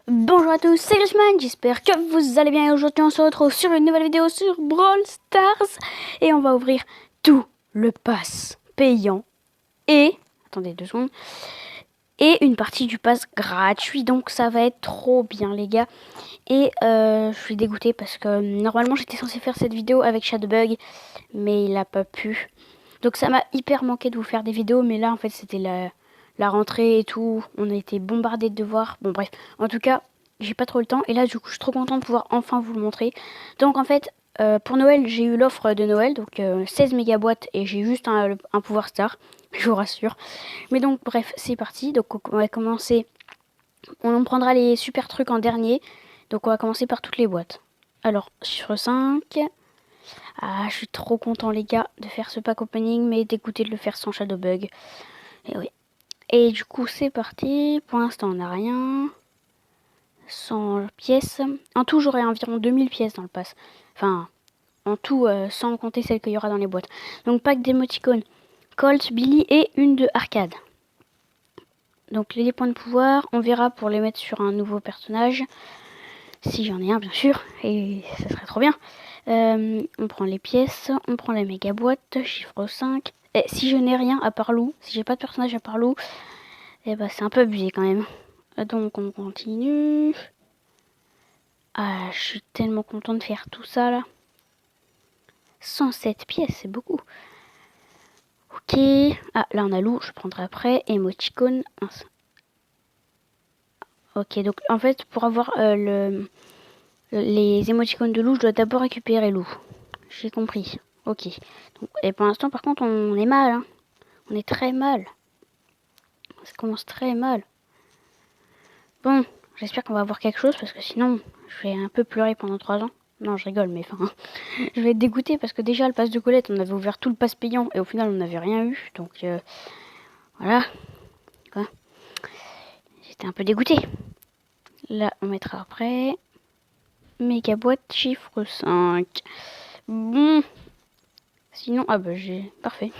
Bonjour à tous, c'est Richman, j'espère que vous allez bien et aujourd'hui on se retrouve sur une nouvelle vidéo sur Brawl Stars et on va ouvrir tout le pass payant et, attendez 2 secondes, et une partie du pass gratuit, donc ça va être trop bien les gars. Et je suis dégoûtée parce que normalement j'étais censée faire cette vidéo avec Shadowbug mais il a pas pu. Donc ça m'a hyper manqué de vous faire des vidéos, mais là en fait c'était la rentrée et tout, on a été bombardés de devoirs, bon bref, en tout cas j'ai pas trop le temps et là du coup je suis trop contente de pouvoir enfin vous le montrer. Donc en fait pour Noël j'ai eu l'offre de Noël, donc 16 méga boîtes et j'ai juste un pouvoir star, je vous rassure. Mais donc bref c'est parti, donc on va commencer, on prendra les super trucs en dernier, donc on va commencer par toutes les boîtes. Alors chiffre 5. Ah, je suis trop content les gars de faire ce pack opening, mais dégoûté de le faire sans Shadowbug. Et oui. Et du coup c'est parti. Pour l'instant on n'a rien. 100 pièces. En tout j'aurai environ 2000 pièces dans le pass. Enfin, en tout sans compter celles qu'il y aura dans les boîtes. Donc pack d'émoticônes. Colt, Billy et une de arcade. Donc les points de pouvoir, on verra pour les mettre sur un nouveau personnage. Si j'en ai un bien sûr, et ça serait trop bien. On prend les pièces, on prend la méga boîte, chiffre 5. Et si je n'ai rien à part Lou, si j'ai pas de personnage à part Lou, eh ben c'est un peu abusé quand même. Donc on continue. Ah, je suis tellement content de faire tout ça là. 107 pièces, c'est beaucoup. Ok. Ah, là on a Lou, je prendrai après. Emoticon. Ok, donc en fait pour avoir les émoticônes de Lou, je dois d'abord récupérer Lou. J'ai compris. Ok. Donc, et pour l'instant, par contre, on est mal. Hein. On est très mal. Ça commence très mal. Bon, j'espère qu'on va avoir quelque chose parce que sinon, je vais un peu pleurer pendant 3 ans. Non, je rigole, mais enfin, je vais être dégoûtée parce que déjà, le pass de Colette, on avait ouvert tout le pass payant et au final, on n'avait rien eu. Donc, voilà. Quoi. J'étais un peu dégoûtée. Là, on mettra après. Méga boîte, chiffre 5. Bon. Sinon, ah bah j'ai... Parfait.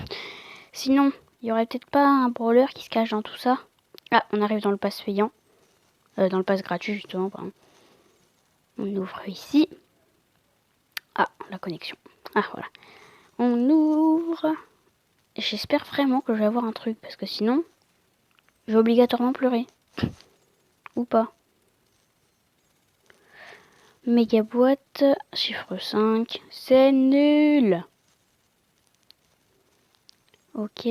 Sinon, il y aurait peut-être pas un brawler qui se cache dans tout ça. Ah, on arrive dans le pass payant. Dans le pass gratuit, justement, pardon. On ouvre ici. Ah, la connexion. Ah, voilà. On ouvre. J'espère vraiment que je vais avoir un truc, parce que sinon, je vais obligatoirement pleurer. Ou pas. Méga boîte, chiffre 5. C'est nul. Ok.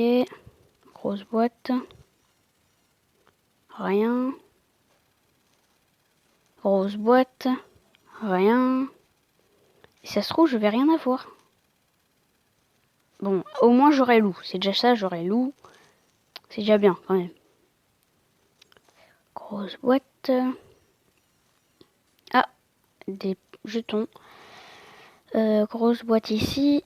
Grosse boîte. Rien. Grosse boîte. Rien. Si ça se trouve, je vais rien avoir. Bon, au moins j'aurai Lou. C'est déjà ça, j'aurai Lou. C'est déjà bien, quand même. Grosse boîte. Ah, des jetons. Grosse boîte ici.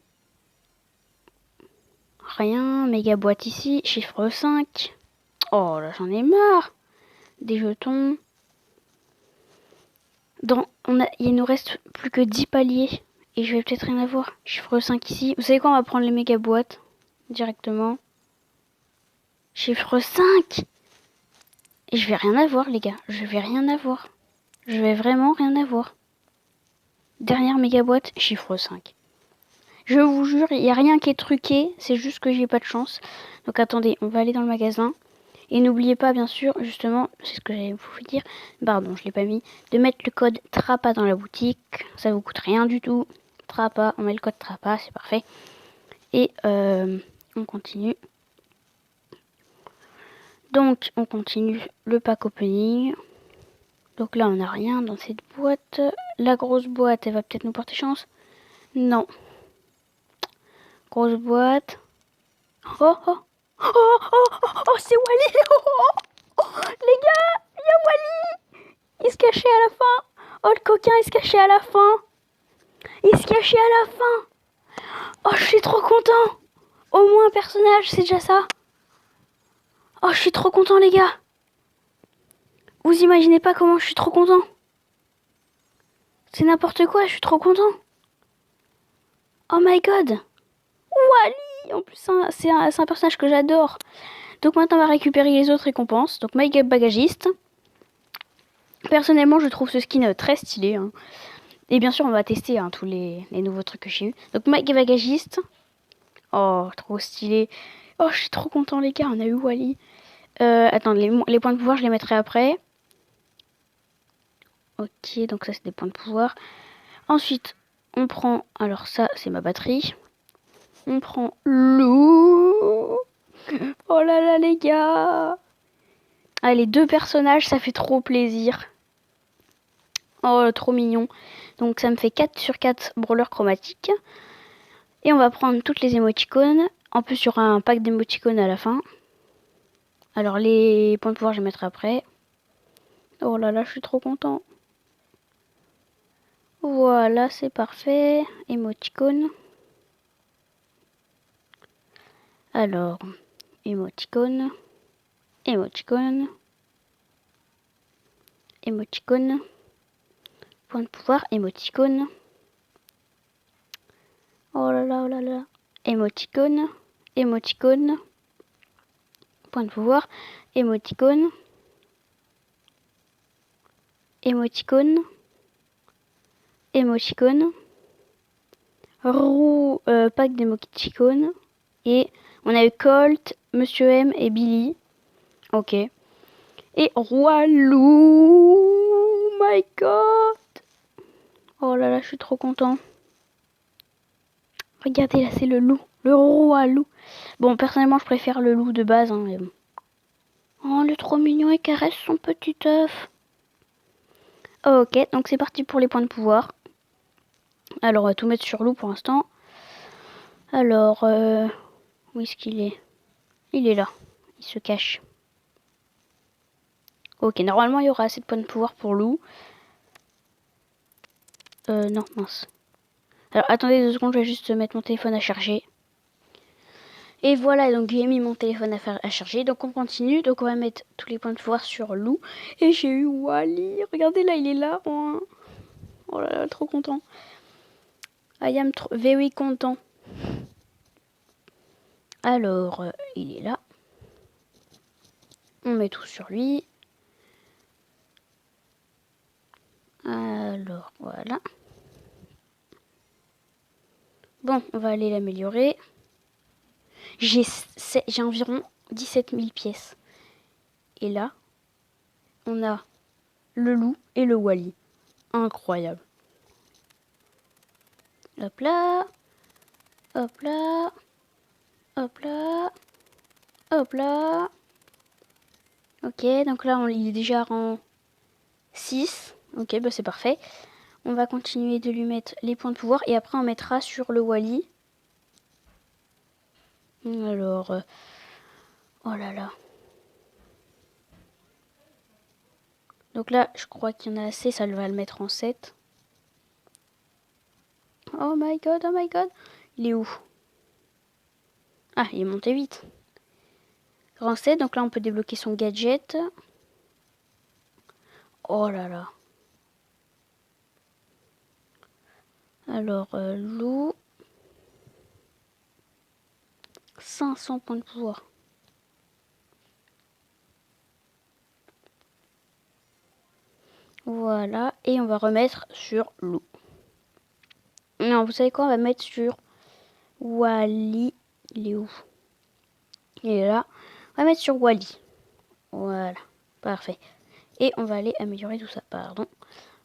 Rien. Méga boîte ici. Chiffre 5. Oh là, j'en ai marre. Des jetons. Il nous reste plus que 10 paliers. Et je vais peut-être rien avoir. Chiffre 5 ici. Vous savez quoi, on va prendre les méga boîtes. Directement. Chiffre 5. Et je vais rien avoir, les gars. Je vais rien avoir. Je vais vraiment rien avoir. Dernière méga boîte, chiffre 5. Je vous jure, il n'y a rien qui est truqué. C'est juste que j'ai pas de chance. Donc attendez, on va aller dans le magasin. Et n'oubliez pas, bien sûr, justement, c'est ce que j'allais vous dire. Pardon, je l'ai pas mis. De mettre le code TRAPA dans la boutique. Ça vous coûte rien du tout. TRAPA, on met le code TRAPA, c'est parfait. Et on continue. Donc, on continue le pack opening. Donc là, on n'a rien dans cette boîte. La grosse boîte, elle va peut-être nous porter chance. Non. Grosse boîte. Oh, oh, oh, oh, oh, oh, c'est Wally. Oh, oh, oh, les gars, il y a Wally. Il se cachait à la fin. Oh, le coquin, il se cachait à la fin. Il se cachait à la fin. Oh, je suis trop content. Au moins un personnage, c'est déjà ça. Oh, je suis trop content, les gars. Vous imaginez pas comment je suis trop content. C'est n'importe quoi, je suis trop content. Oh my god. Wally. En plus, c'est un personnage que j'adore. Donc maintenant, on va récupérer les autres récompenses. Donc, My Bagagiste. Personnellement, je trouve ce skin très stylé. Hein. Et bien sûr, on va tester hein, tous les nouveaux trucs que j'ai eu. Donc, Mike Bagagiste. Oh, trop stylé. Oh, je suis trop content, les gars. On a eu Wally. Attends, les points de pouvoir, je les mettrai après. Ok, donc ça, c'est des points de pouvoir. Ensuite, on prend... Alors ça, c'est ma batterie. On prend Lou. Oh là là, les gars. Ah, les 2 personnages, ça fait trop plaisir. Oh, trop mignon. Donc ça me fait 4 sur 4 brawlers chromatiques. Et on va prendre toutes les émoticônes. En plus, il y aura un pack d'émoticônes à la fin. Alors les points de pouvoir, je les mettrai après. Oh là là, je suis trop content. Voilà, c'est parfait. Émoticône. Alors, émoticône. Émoticône. Émoticône. Point de pouvoir, émoticône. Oh là là, oh là là. Émoticône. Émoticône. Point de pouvoir, émoticône. Émoticône. Émoticône. Roue, pack d'émoticônes. Et on a eu Colt, Monsieur M et Billy. Ok. Et Roi Loup. My God. Oh là là, je suis trop content. Regardez là, c'est le loup. Le roi loup. Bon, personnellement, je préfère le loup de base. Hein, mais bon. Oh, le trop mignon, il caresse son petit œuf. Ok, donc c'est parti pour les points de pouvoir. Alors, on va tout mettre sur loup pour l'instant. Alors, où est-ce qu'il est? Il est là. Il se cache. Ok, normalement, il y aura assez de points de pouvoir pour loup. Non, mince. Alors, attendez 2 secondes, je vais juste mettre mon téléphone à charger. Et voilà, donc j'ai mis mon téléphone à charger. Donc on continue. Donc on va mettre tous les points de pouvoir sur loup. Et j'ai eu Wally. Regardez là, il est là. Oh là là, trop content. I am very content. Alors, il est là. On met tout sur lui. Alors, voilà. Bon, on va aller l'améliorer. J'ai environ 17 000 pièces. Et là, on a le loup et le Wally. Incroyable. Hop là. Hop là. Hop là. Hop là. Ok, donc là, il est déjà rang 6. Ok, bah c'est parfait. On va continuer de lui mettre les points de pouvoir. Et après, on mettra sur le Wally. Alors... oh là là. Donc là, je crois qu'il y en a assez. Ça va le mettre en 7. Oh my god, oh my god. Il est où? Ah, il est monté 8. Rang 7, donc là, on peut débloquer son gadget. Oh là là. Alors, loup. 500 points de pouvoir. Voilà. Et on va remettre sur loup. Non, vous savez quoi? On va mettre sur Wally. Il est où? Il est là. On va mettre sur Wally. Voilà. Parfait. Et on va aller améliorer tout ça. Pardon.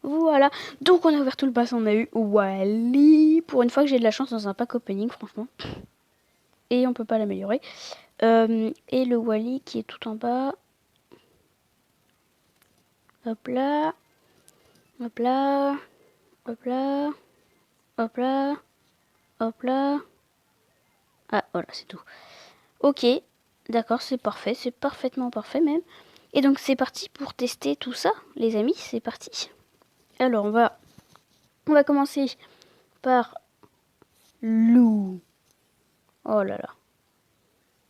Voilà. Donc on a ouvert tout le pass. On a eu Wally. Pour une fois que j'ai de la chance dans un pack opening, franchement. Et on peut pas l'améliorer. Et le Wally qui est tout en bas. Hop là. Hop là. Hop là. Hop là. Hop là. Ah, voilà, c'est tout. Ok. D'accord, c'est parfait. C'est parfaitement parfait même. Et donc c'est parti pour tester tout ça, les amis. C'est parti. Alors on va commencer par loup. Oh là là.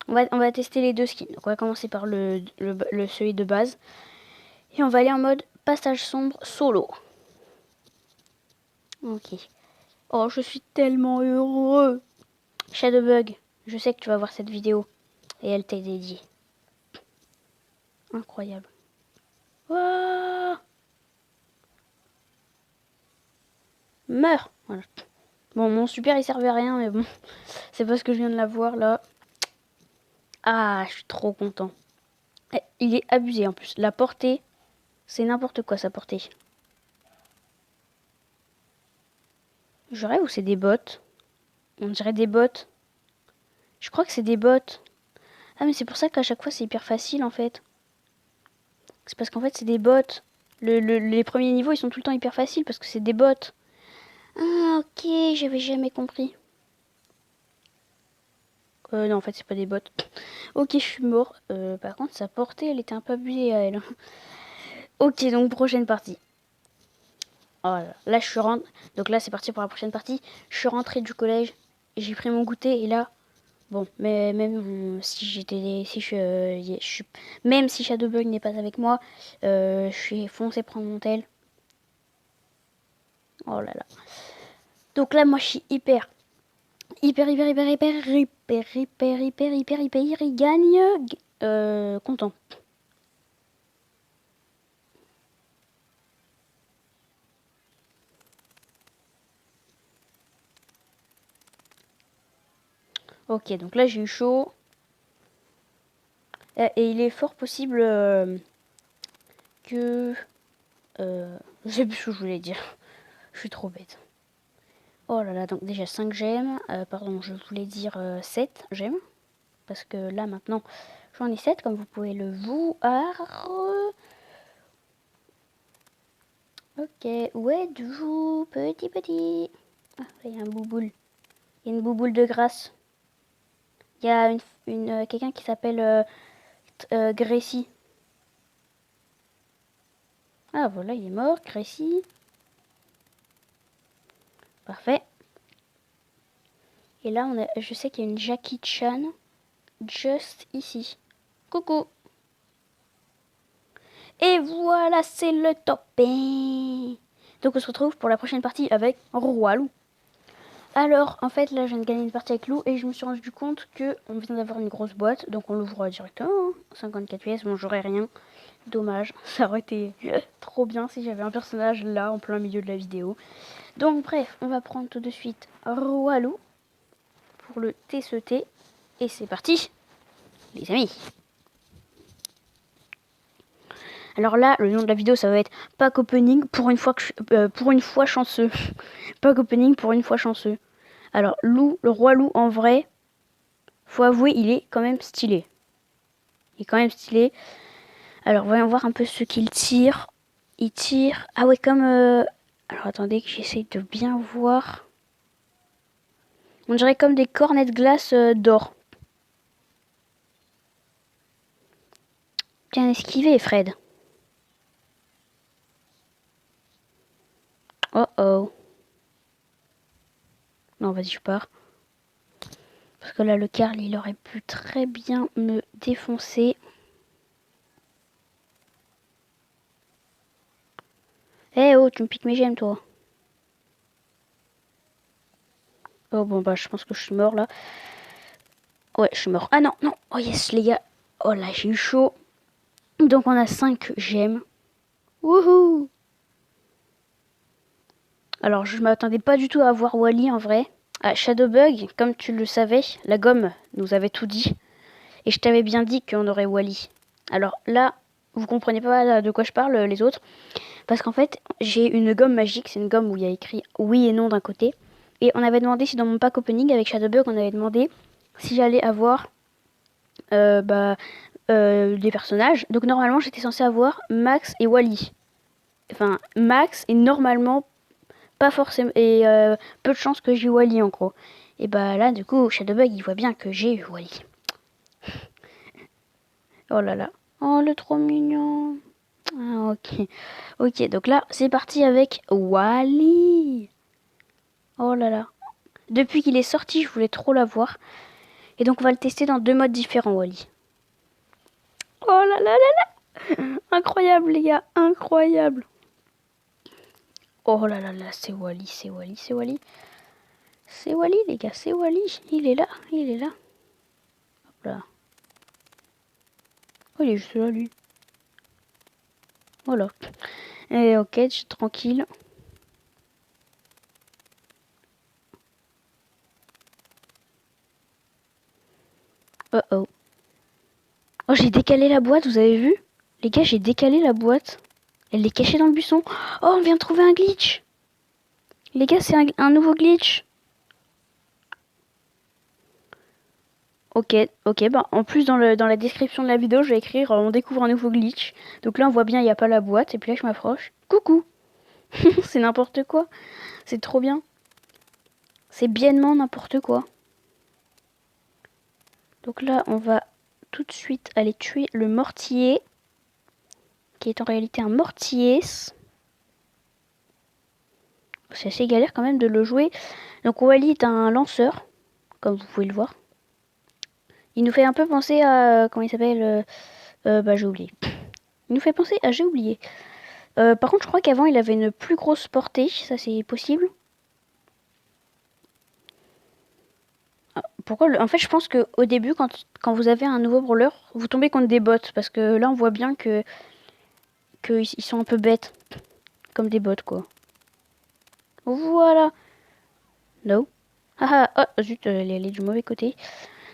On va tester les 2 skins. Donc on va commencer par celui de base. Et on va aller en mode passage sombre solo. Ok. Oh, je suis tellement heureux. Shadowbug, je sais que tu vas voir cette vidéo. Et elle t'est dédiée. Incroyable. Wow. Meurs. Voilà. Bon, mon super, il servait à rien, mais bon. C'est parce que je viens de l'avoir, là. Ah, je suis trop content. Il est abusé, en plus. La portée, c'est n'importe quoi, sa portée. Je rêve ou c'est des bots? On dirait des bots. Je crois que c'est des bots. Ah, mais c'est pour ça qu'à chaque fois, c'est hyper facile, en fait. C'est parce qu'en fait, c'est des bots. Les premiers niveaux, ils sont tout le temps hyper faciles parce que c'est des bots. Ah, ok, j'avais jamais compris. Non, en fait, c'est pas des bots. Ok, je suis mort. Par contre, sa portée, elle était un peu abusée à elle. Ok, donc prochaine partie. Voilà. Là, je suis rentrée. Donc là, c'est parti pour la prochaine partie. Je suis rentrée du collège. J'ai pris mon goûter et là, bon, mais même si même si Shadowbug n'est pas avec moi, je suis foncé prendre mon tel. Oh là là. Donc là, moi, je suis hyper gagne. Content. Ok, donc là, j'ai eu chaud. Et il est fort possible que... je sais plus ce que je voulais dire. Je suis trop bête. Oh là là, donc déjà 5 gemmes. Pardon, je voulais dire 7 gemmes. Parce que là, maintenant, j'en ai 7, comme vous pouvez le voir. Ok, où êtes-vous, petit? Ah, là, il y a un bouboule. Il y a une bouboule de grâce. Il y a quelqu'un qui s'appelle Gracie. Ah, voilà, il est mort, Gracie. Parfait. Et là, je sais qu'il y a une Jackie Chan juste ici. Coucou. Et voilà, c'est le top. Donc on se retrouve pour la prochaine partie avec Roi Loup. Alors, en fait, là, je viens de gagner une partie avec Lou et je me suis rendu compte que on vient d'avoir une grosse boîte, donc on l'ouvre directement. 54 pièces, bon, j'aurais rien. Dommage, ça aurait été trop bien si j'avais un personnage là, en plein milieu de la vidéo. Donc, bref, on va prendre tout de suite Roi Loup pour le TCT. Et c'est parti, les amis. Alors là, le nom de la vidéo, ça va être Pack Opening pour une fois, pour une fois chanceux. Pack Opening pour une fois chanceux. Alors, Loup, le Roi Loup, en vrai, faut avouer, il est quand même stylé. Il est quand même stylé. Alors, voyons voir un peu ce qu'il tire. Il tire... Ah ouais, comme... Alors, attendez que j'essaye de bien voir. On dirait comme des cornets de glace d'or. Bien esquivé, Fred. Oh oh. Non, vas-y, je pars. Parce que là, le Carl, il aurait pu très bien me défoncer. Eh oh, tu me piques mes gemmes, toi. Oh bon, bah, je pense que je suis mort, là. Ouais, je suis mort. Ah non, non. Oh yes, les gars. Oh là, j'ai eu chaud. Donc, on a 5 gemmes. Wouhou! Alors, je m'attendais pas du tout à avoir Wally en vrai. Ah, Shadowbug, comme tu le savais, la gomme nous avait tout dit. Et je t'avais bien dit qu'on aurait Wally. Alors là, vous comprenez pas de quoi je parle, les autres. Parce qu'en fait, j'ai une gomme magique. C'est une gomme où il y a écrit oui et non d'un côté. Et on avait demandé si dans mon pack opening avec Shadowbug, on avait demandé si j'allais avoir des personnages. Donc normalement, j'étais censée avoir Max et Wally. Enfin, Max est normalement pas forcément et peu de chances que j'ai Wally en gros. Et bah là du coup Shadowbug il voit bien que j'ai eu Wally. Oh là là. Oh le trop mignon. Ah, ok. Ok, donc là c'est parti avec Wally. Oh là là. Depuis qu'il est sorti je voulais trop l'avoir. Et donc on va le tester dans 2 modes différents Wally. Oh là là là là. Incroyable les gars, incroyable. Oh là là là, c'est Wally, c'est Wally, c'est Wally. C'est Wally les gars, c'est Wally. Il est là, il est là. Hop là. Oh, il est juste là, lui. Voilà. Et ok, je suis tranquille. Oh oh. Oh, j'ai décalé la boîte, vous avez vu? Les gars, j'ai décalé la boîte. Elle est cachée dans le buisson. Oh, on vient de trouver un glitch. Les gars, c'est un nouveau glitch. Ok, ok, bah en plus dans la description de la vidéo, je vais écrire on découvre un nouveau glitch. Donc là, on voit bien, il n'y a pas la boîte. Et puis là, je m'approche. Coucou. C'est n'importe quoi. C'est trop bien. C'est biennement n'importe quoi. Donc là, on va tout de suite aller tuer le mortier. Qui est en réalité un mortier. C'est assez galère quand même de le jouer. Donc Wally est un lanceur, comme vous pouvez le voir. Il nous fait un peu penser à... Comment il s'appelle bah j'ai oublié. Il nous fait penser à... J'ai oublié. Par contre, je crois qu'avant, il avait une plus grosse portée. Ça, c'est possible. Ah, pourquoi En fait, je pense qu'au début, quand vous avez un nouveau brawler, vous tombez contre des bots. Parce que là, on voit bien qu'ils sont un peu bêtes. Comme des bots, quoi. Voilà. No. Ah ah, oh, zut, elle est du mauvais côté.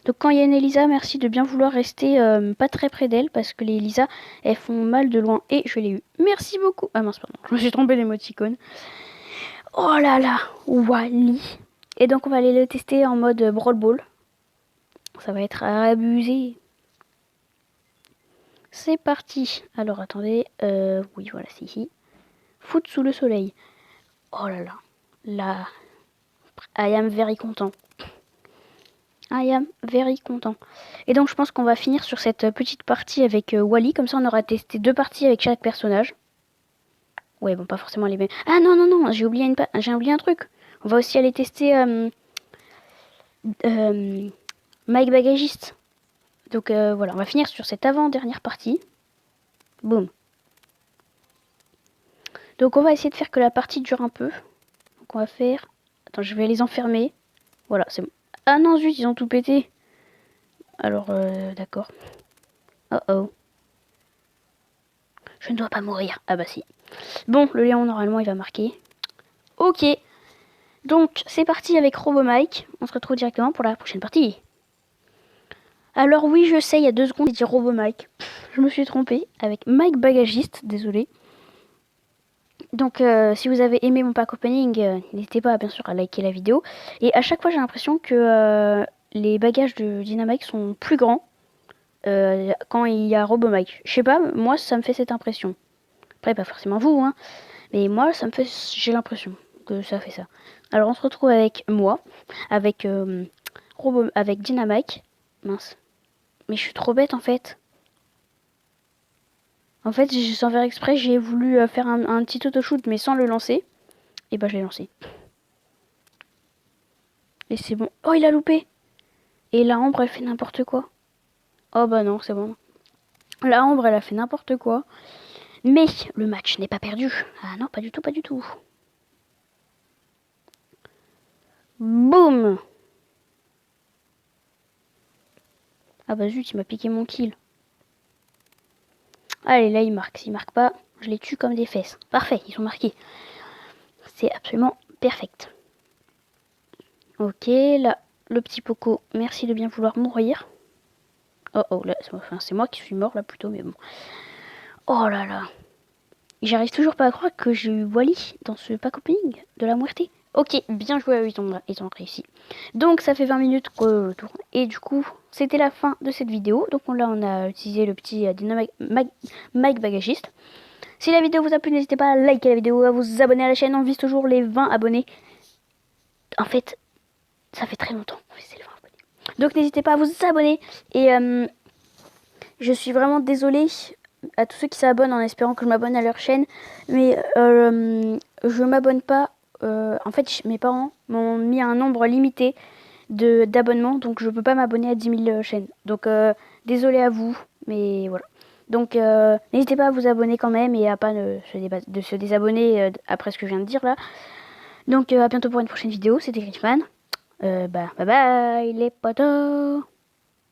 Donc quand il y a une Elisa, merci de bien vouloir rester pas très près d'elle parce que les Elisa, elles font mal de loin. Et je l'ai eu. Merci beaucoup. Ah mince, pardon, je me suis trompée l'émoticône. Oh là là, Wally. Et donc on va aller le tester en mode Brawl Ball. Ça va être abusé. C'est parti. Alors attendez, oui voilà, c'est ici. Foot sous le soleil. Oh là là. Là, I am very content. I am very content. Et donc je pense qu'on va finir sur cette petite partie avec Wally. Comme ça on aura testé 2 parties avec chaque personnage. Ouais bon pas forcément les mêmes. Ah non non non j'ai oublié un truc. On va aussi aller tester Mike Bagagiste. Donc voilà on va finir sur cette avant-dernière partie. Boum. Donc on va essayer de faire que la partie dure un peu. Donc on va faire... Attends je vais les enfermer. Voilà c'est bon. Ah non zut ils ont tout pété. Alors d'accord. Oh oh. Je ne dois pas mourir. Ah bah si. Bon, le lion, normalement, il va marquer. Ok. Donc, c'est parti avec Robo Mike. On se retrouve directement pour la prochaine partie. Alors oui, je sais, il y a 2 secondes, j'ai dit Robo Mike. Je me suis trompée avec Mike Bagagiste, désolé. Donc, si vous avez aimé mon pack opening, n'hésitez pas, bien sûr, à liker la vidéo. Et à chaque fois, j'ai l'impression que les bagages de Dynamite sont plus grands quand il y a Robo Mike. Je sais pas, moi, ça me fait cette impression. Après, pas forcément vous, hein. Mais moi, ça me fait... J'ai l'impression que ça fait ça. Alors, on se retrouve avec moi, avec avec Dynamite. Mince. Mais je suis trop bête, en fait. En fait, sans faire exprès, j'ai voulu faire un petit auto-shoot, mais sans le lancer. Et bah, je l'ai lancé. Et c'est bon. Oh, il a loupé. Et la Ambre, elle fait n'importe quoi. Oh, bah non, c'est bon. La Ambre, elle a fait n'importe quoi. Mais le match n'est pas perdu. Ah non, pas du tout, pas du tout. Boum. Ah bah zut, il m'a piqué mon kill. Allez, là, il marque. S'il marque pas, je les tue comme des fesses. Parfait, ils sont marqués. C'est absolument perfect. Ok, là, le petit Poco, merci de bien vouloir mourir. Oh, oh, là, c'est moi qui suis mort, là, plutôt, mais bon. Oh là là. J'arrive toujours pas à croire que j'ai eu Wally dans ce pack opening de la Muerte. Ok, bien joué, ils ont réussi. Donc ça fait 20 minutes que je tourne. Et du coup, c'était la fin de cette vidéo. Donc là, on a utilisé le petit Mike Bagagiste. Si la vidéo vous a plu, n'hésitez pas à liker la vidéo, à vous abonner à la chaîne. On vise toujours les 20 abonnés. En fait, ça fait très longtemps qu'on vise les 20 abonnés. Donc n'hésitez pas à vous abonner. Et je suis vraiment désolée à tous ceux qui s'abonnent en espérant que je m'abonne à leur chaîne. Mais je m'abonne pas. En fait, mes parents m'ont mis un nombre limité d'abonnements, donc je peux pas m'abonner à 10 000 chaînes. Donc désolé à vous, mais voilà. Donc n'hésitez pas à vous abonner quand même et à pas de se désabonner après ce que je viens de dire là. Donc à bientôt pour une prochaine vidéo, c'était Griffman. Bye bye les potos.